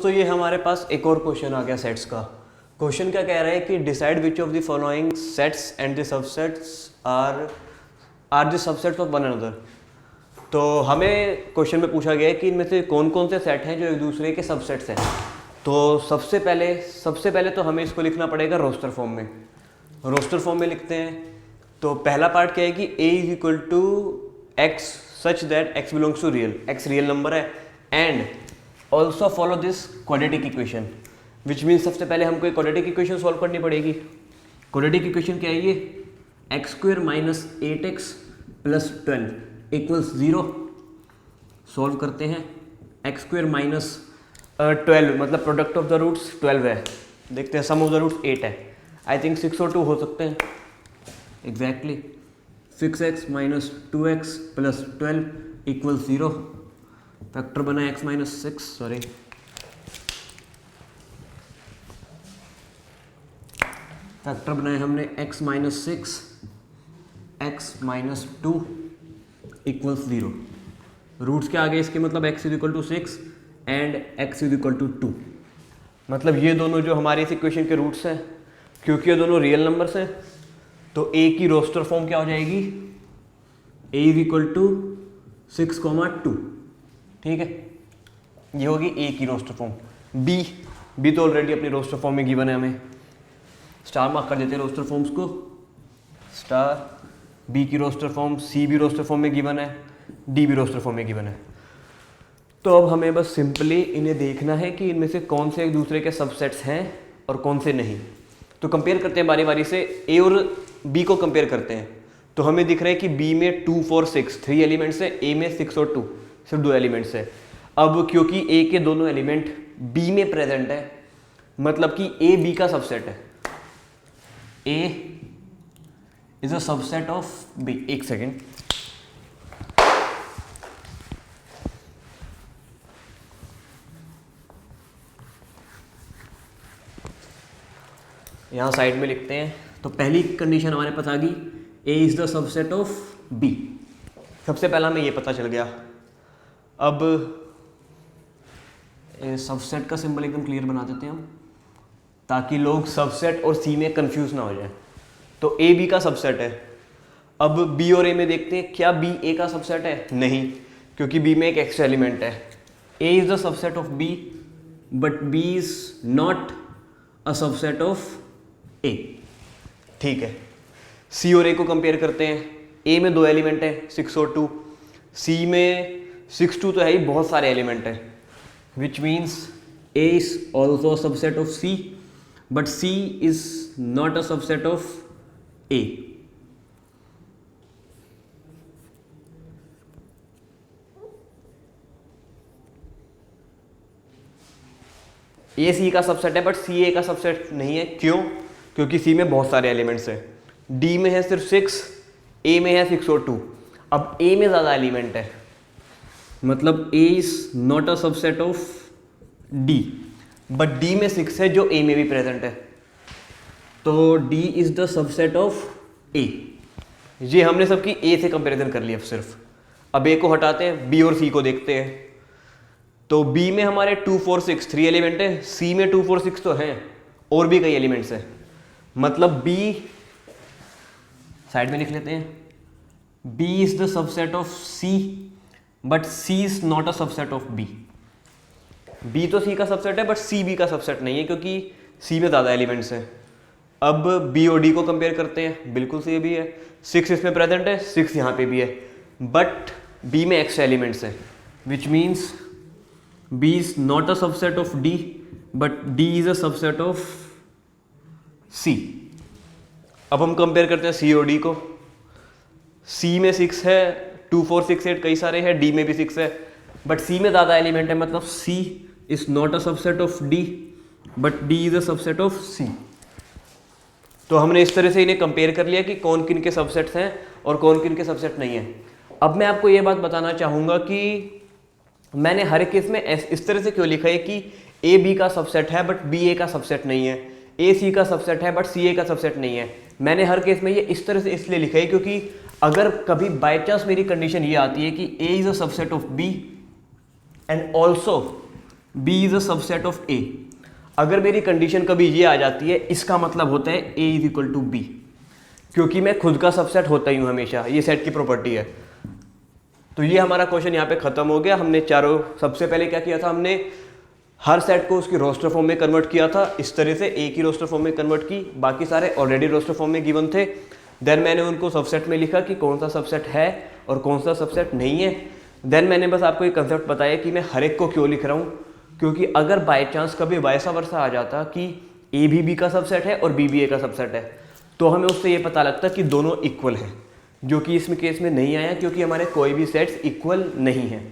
दोस्तों ये हमारे पास एक और क्वेश्चन आ गया सेट्स का। क्वेश्चन क्या कह रहा है कि decide which of the following sets and the subsets are the subsets of one another. तो हमें क्वेश्चन में पूछा गया है कि इनमें से कौन कौन से सेट हैं जो एक दूसरे के सबसेट्स हैं। तो सबसे पहले तो हमें इसको लिखना पड़ेगा रोस्टर फॉर्म में। रोस्टर फॉर्म में लिखते हैं तो पहला पार्ट क्या है कि a is equal to x such that x belongs to real, x real number है and also follow this quadratic equation, which means सबसे पहले हमको एक क्वाड्रेटिक इक्वेशन सॉल्व करनी पड़ेगी। क्वाड्रेटिक इक्वेशन क्या है ये, x square minus 8x plus 12 equals 0। Solve करते हैं, एक्स स्क्वायर माइनस 12 मतलब प्रोडक्ट ऑफ द रूट्स 12 है, देखते हैं सम ऑफ द रूट्स 8 है। आई थिंक 6 और 2 हो सकते हैं exactly. 6x minus 2x plus 12 equals 0। Factor बना x माइनस 6, सॉरी फैक्टर बनाए हमने x minus 6 x minus 2 equals 0। Roots के आगे इसके मतलब x is equal to 6 and x is equal to 2। मतलब ये दोनों जो हमारे इस इक्वेशन के रूट्स हैं, क्योंकि ये दोनों रियल नंबर्स हैं तो a की रोस्टर फॉर्म क्या हो जाएगी, a इज इक्वल टू 6,2। ठीक है, ये होगी a की रोस्टर फॉर्म। b तो ऑलरेडी अपनी रोस्टर फॉर्म में गिवन है, हमें स्टार मार्क कर देते हैं रोस्टर फॉर्म्स को। स्टार b की रोस्टर फॉर्म, c भी रोस्टर फॉर्म में गिवन है, d भी रोस्टर फॉर्म में गिवन है। तो अब हमें बस सिंपली इन्हें देखना है कि इनमें से कौन से एक दूसरे के सबसेट्स हैं और कौन से नहीं। तो कंपेयर करते हैं बारी बारी से, a और b को कंपेयर करते हैं। तो हमें दिख रहा है कि b में 2 4 6 3 एलिमेंट्स है, a में 6 और 2 सिर्फ 2 एलिमेंट्स है। अब क्योंकि a के दोनों एलिमेंट b में प्रेजेंट है, मतलब कि a b का सबसेट है। a is a subset of b। एक सेकेंड, यहां साइड में लिखते हैं। तो पहली कंडीशन हमारे पास आ गई, a is the subset of b। सबसे पहला हमें ये पता चल गया। अब सबसेट का सिंबल एकदम क्लियर बना देते हैं हम, ताकि लोग सबसेट और सी में कंफ्यूज ना हो जाए। तो ए बी का सबसेट है। अब बी और ए में देखते हैं, क्या बी ए का सबसेट है? नहीं, क्योंकि बी में एक एक्स्ट्रा एलिमेंट है। A is the subset of B but B is not a subset of A. ठीक है, सी और ए को कंपेयर करते हैं। ए में 2 एलिमेंट है, 6 और 2। सी में 6 2 तो है ही, बहुत सारे एलिमेंट है, which means A is also subset of C but C is not a subset of A. A C का सबसेट है बट सी ए का सबसेट नहीं है। क्यों? क्योंकि सी में बहुत सारे एलिमेंट्स हैं। डी में है सिर्फ 6, ए में है 6 और 2। अब ए में ज़्यादा एलिमेंट है, मतलब a is not a subset of d, but d में 6 है जो a में भी प्रेजेंट है। तो d is the subset of a। ये हमने सबकी a से कंपैरिजन कर लिया सिर्फ। अब a को हटाते हैं, b और c को देखते हैं। तो b में हमारे 2 4 6 3 एलिमेंट है, c में 2 4 6 तो हैं और भी कई एलिमेंट्स हैं। मतलब b साइड में लिख लेते हैं, b is the subset of c but c is not a subset of b। b तो c का सबसेट है बट c b का सबसेट नहीं है, क्योंकि c में ज़्यादा एलिमेंट्स हैं। अब b और d को कंपेयर करते हैं, बिल्कुल सी भी है, 6 इसमें प्रेजेंट है, 6 यहाँ पे भी है, बट b में एक्स्ट्रा एलिमेंट्स हैं, which means b is not a subset of d but d is a subset of c। अब हम कंपेयर करते हैं c और d को। c में 6 है, 2 4 6 8 कई सारे हैं, d में भी 6 है, बट c में ज़्यादा एलिमेंट है, मतलब c is not a subset of d but d is a subset of c। तो हमने इस तरह से इन्हें कंपेयर कर लिया कि कौन किन के सबसेट्स हैं और कौन किन के सबसेट नहीं है। अब मैं आपको ये बात बताना चाहूँगा कि मैंने हर एक केस में इस तरह से क्यों लिखा है कि a b का सबसेट है बट b a का सबसेट नहीं है, a c का सबसेट है बट c a का सबसेट नहीं है। मैंने हर केस में ये इस तरह से इसलिए लिखा है क्योंकि अगर कभी बाय चांस मेरी कंडीशन ये आती है कि a is a subset of b and also B is a subset of A. अगर मेरी कंडीशन कभी ये आ जाती है, इसका मतलब होता है A is equal to be, क्योंकि मैं खुद का सबसेट होता ही हूँ हमेशा, ये सेट की प्रॉपर्टी है। तो ये हमारा क्वेश्चन यहाँ पे खत्म हो गया। हमने चारों, सबसे पहले क्या किया था, हमने हर सेट को उसकी रोस्टर फॉर्म में कन्वर्ट किया था, इस तरह से एक ही रोस्टर फॉर्म में कन्वर्ट की, बाकी सारे ऑलरेडी रोस्टर फॉर्म में गिवन थे। देन मैंने उनको सबसेट में लिखा कि कौन सा सबसेट है और कौन सा सबसेट नहीं है। देन मैंने बस आपको एक कंसेप्ट बताया कि मैं हर एक को क्यों लिख रहा हूँ, क्योंकि अगर बाय चांस कभी वैसा वर्षा आ जाता कि ए भी बी का सबसेट है और बी भी ए का सबसेट है, तो हमें उससे ये पता लगता कि दोनों इक्वल हैं, जो कि इसमें केस में नहीं आया, क्योंकि हमारे कोई भी सेट्स इक्वल नहीं है।